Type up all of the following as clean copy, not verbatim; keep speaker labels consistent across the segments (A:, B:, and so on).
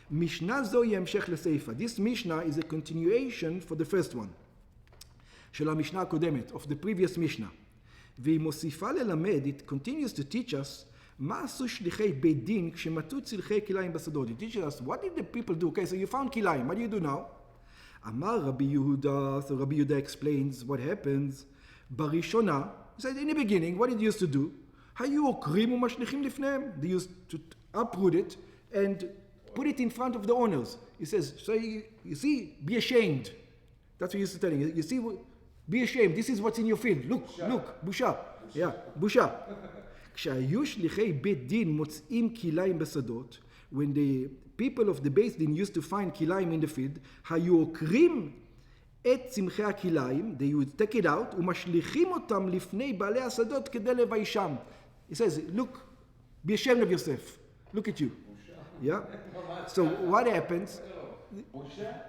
A: Mishnah zo yemshech leseifa. This Mishnah is a continuation for the first one. של המשנה הקודמת, of the previous Mishnah. והיא מוסיפה ללמד, it continues to teach us, מה עשו שליחי בית דין כשמצאו צלחי כליים בשדות? It teaches us, what did the people do? Okay, so you found כליים, what do you do now? אמר רבי יהודה, so Rabbi Yehuda explains what happens. בראשונה, he said, in the beginning, what did you used to do? היו עוקרים ומשליכים לפניהם. They used to uproot it and put it in front of the owners. He says, so you see, be ashamed. That's what he used to tell you. You see, be ashamed. This is what's in your field. Look, בושה. Yeah, בושה. כשהיו שליחי בית דין מוצאים כליים בשדות, when the people of the beit din used to find כליים in the field, היו עוקרים את צמחי הכליים, they would take it out, ומשליכים אותם לפני בעלי השדות כדי לביישם. He says, look, be ashamed of yourself. Look at you. Yeah? So what happens?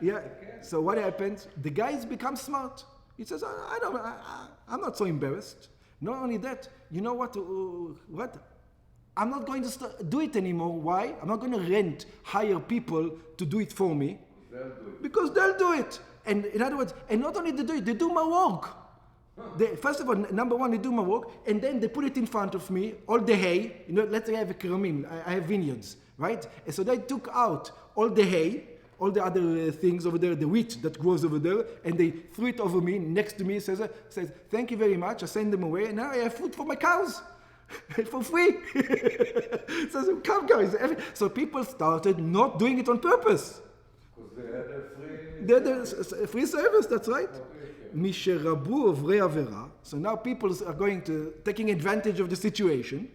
A: Yeah. So what happens? The guys become smart. He says, I'm not so embarrassed. Not only that, you know what? I'm not going to do it anymore. Why? I'm not going to hire people to do it for me. Because they'll do it. And in other words, and not only they do it, they do my work. First of all, number one, they do my work, and then they put it in front of me, all the hay. You know, let's say I have a keramim, I have vineyards, right? And so they took out all the hay, all the other things over there, the wheat that grows over there, and they threw it over me, next to me, says, thank you very much, I send them away, and now I have food for my cows. For free. So come guys. So people started not doing it on purpose. They had a free service, that's right. משרבו עוברי עבירה, so now people are taking advantage of the situation.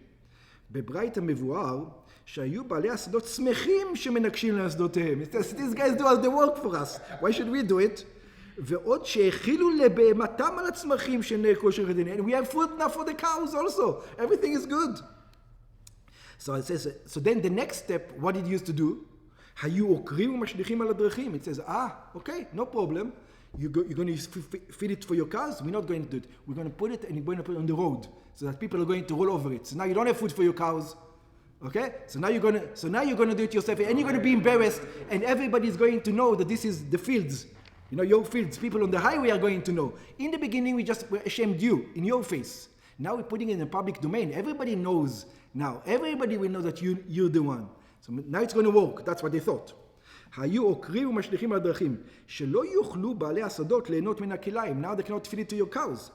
A: בברייתא מבואר שהיו בעלי השדות שמחים שמנקשים לשדותיהם. These guys do all the work for us. Why should we do it? ועוד שהאכילו לבהמתם על הצמחים שנעקרו של הדין. And we have food now for the cows also. Everything is good. So it says, so then the next step, what did he used to do? היו עוקרים ומשליכים על הדרכים. It says, okay, no problem. You're going to feed it for your cows? We're not going to do it. We're going to put it and we're going to put it on the road so that people are going to roll over it. So now you don't have food for your cows. Okay? So now you're going to do it yourself, and you're going to be embarrassed, and everybody's going to know that this is the fields. You know, your fields. People on the highway are going to know. In the beginning, we just ashamed you in your face. Now we're putting it in the public domain. Everybody knows now. Everybody will know that you're the one. So now it's going to work. That's what they thought. היו עוקרים ומשליכים על הדרכים, שלא יוכלו בעלי השדות ליהנות מן הכליים. Now they cannot feed it to your cows.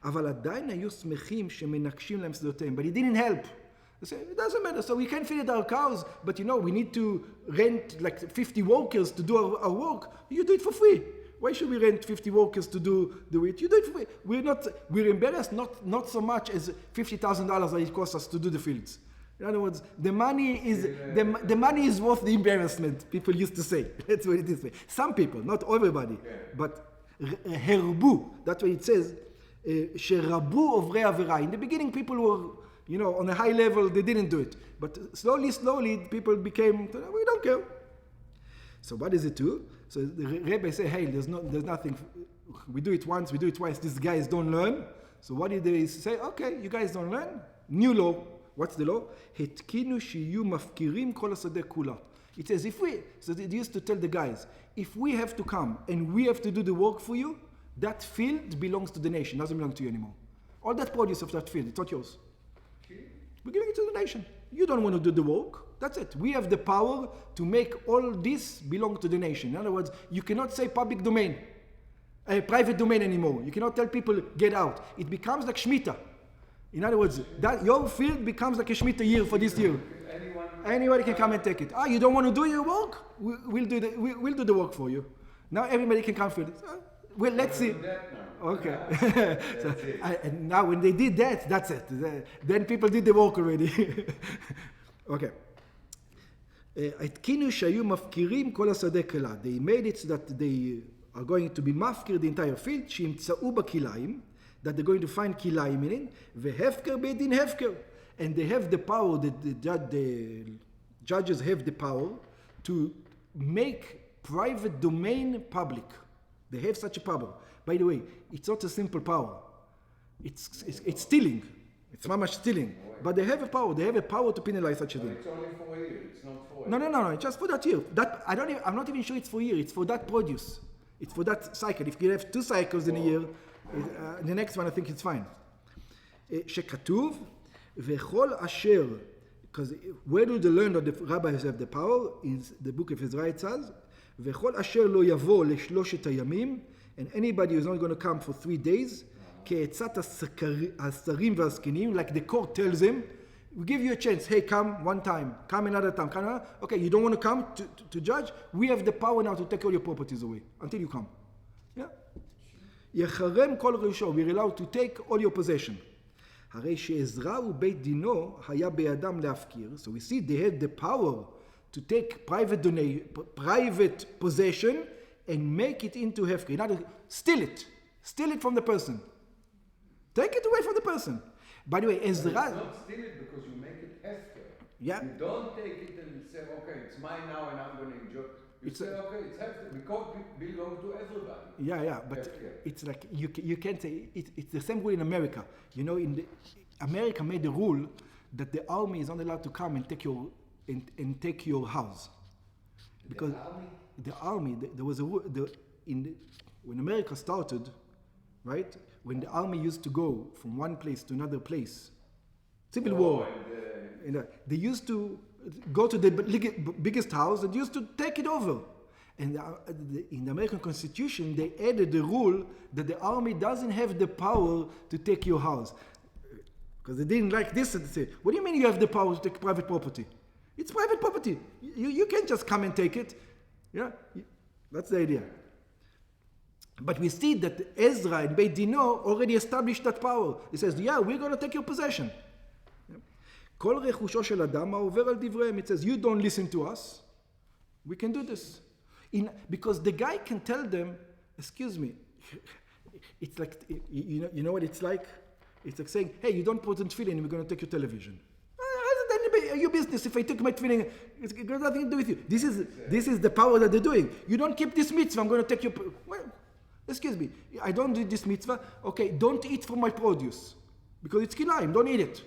A: אבל עדיין היו שמחים שמנקשים להם שדותיהם. But it didn't help. They say, it doesn't matter. So we can feed it our cows, but you know, we need to rent like 50 workers to do our work. You do it for free. Why should we rent 50 workers to do it? You do it for free. We're embarrassed not so much as $50,000 that it costs us to do the fields. In other words, the money is worth the embarrassment, people used to say. Let's put it this way. Some people, not everybody, but herbu, that's what it says, שרבו עוברי עבירה. In the beginning, people were, on a high level, they didn't do it. But slowly, people became, we don't care. So what does it do? So the rabbi say, hey, there's nothing. We do it once, we do it twice. These guys don't learn. So what did they say? Okay, you guys don't learn. New law. What's the law? התקינו שיהיו מפקירים כל השדה כולה. It says, so they used to tell the guys, if we have to come and we have to do the work for you, that field belongs to the nation, doesn't belong to you anymore. All that produce of that field, it's not yours. We're giving it to the nation. You don't want to do the work, that's it. We have the power to make all this belong to the nation. In other words, you cannot say public domain, private domain anymore. You cannot tell people, get out. It becomes like Shemitah. In other words, that your field becomes like a Shemitah year for this year. Anybody can come and take it. You don't want to do your work? We'll do the work for you. Now everybody can come field it. Well, let's see. Okay. And now when they did that, that's it. Then people did the work already. Okay. התקינו שהיו מפקירים כל השדה כלה. They made it so that they are going to be mafkir the entire field, שימצאו בכליים, that they're going to find kilayim in it, והפקר בית דין הפקר. And they have the power, the judges have the power to make private domain public. They have such a power. By the way, it's not a simple power. It's stealing. It's mamash stealing. But they have a power. They have a power to penalize such a thing.
B: It's only for a year. It's not for.
A: No. It's just for that year. I'm not even sure it's for a year. It's for that produce. It's for that cycle. If you have 2 cycles in a year, the next one I think it's fine. שכתוב, וכל אשר, because where do they learn that the rabbis have the power? Is the book of Ezra it says, וכל אשר לא יבוא לשלושת הימים, and anybody who's not going to come for 3 days, כעצת השרים והזקנים, like the court tells him, we give you a chance. Hey, come one time, come another time. Come another. Okay, you don't want to come to judge? We have the power now to take all your properties away until you come. Yeah? יחרם כל ראשו, we're allowed to take all your possession. הרי שעזרא ובית דינו היה בידם להפקיר. So we see they had the power to take private possession and make it into hefker. In other words, steal it from the person. Take it away from the person. By the way, Ezra...
B: But it's not steal it because you make it hefker.
A: Yeah.
B: You don't take it and say, okay, it's mine now and I'm going to enjoy. You say, okay, it's hefker because it belongs to everybody.
A: Yeah, but hefker. It's like, you can't say, it's the same rule in America. You know, America made the rule that the army is not allowed to come and take your house. Because the army, there was a rule, when America started, right? When the army used to go from one place to another place, Civil War, they used to go to the biggest house and used to take it over. And in the American Constitution, they added the rule that the army doesn't have the power to take your house. Because they didn't like this and say, what do you mean you have the power to take private property? It's private property. You can't just come and take it. Yeah, that's the idea. But we see that Ezra and Beit Dino already established that power. He says, yeah, we're going to take your possession. כל רכושו של אדם העובר על דבריהם. It says, you don't listen to us. We can do this. Because the guy can tell them, excuse me, it's like, you know what it's like? It's like saying, hey, you don't put on tefillin, we're going to take your television. Your business. If I took my tefillin, it's got nothing to do with you. This is the power that they're doing. You don't keep this mitzvah, I'm going to take your... Well, excuse me, I don't do this mitzvah. Okay, don't eat from my produce. Because it's kilayim, don't eat it.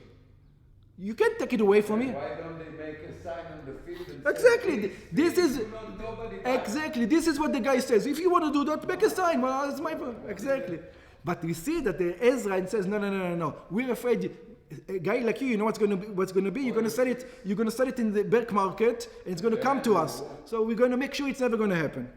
A: You can't take it away from me.
B: Why don't they make a sign on the field and
A: exactly.
B: Say,
A: this is what the guy says. If you want to do that, make a sign. Well, it's my problem. Exactly. But we see that the Ezra says, no. We're afraid. A guy like you know what's going to be. You're going to sell it in the back market, and it's going to come to us. So we're going to make sure it's never going to happen.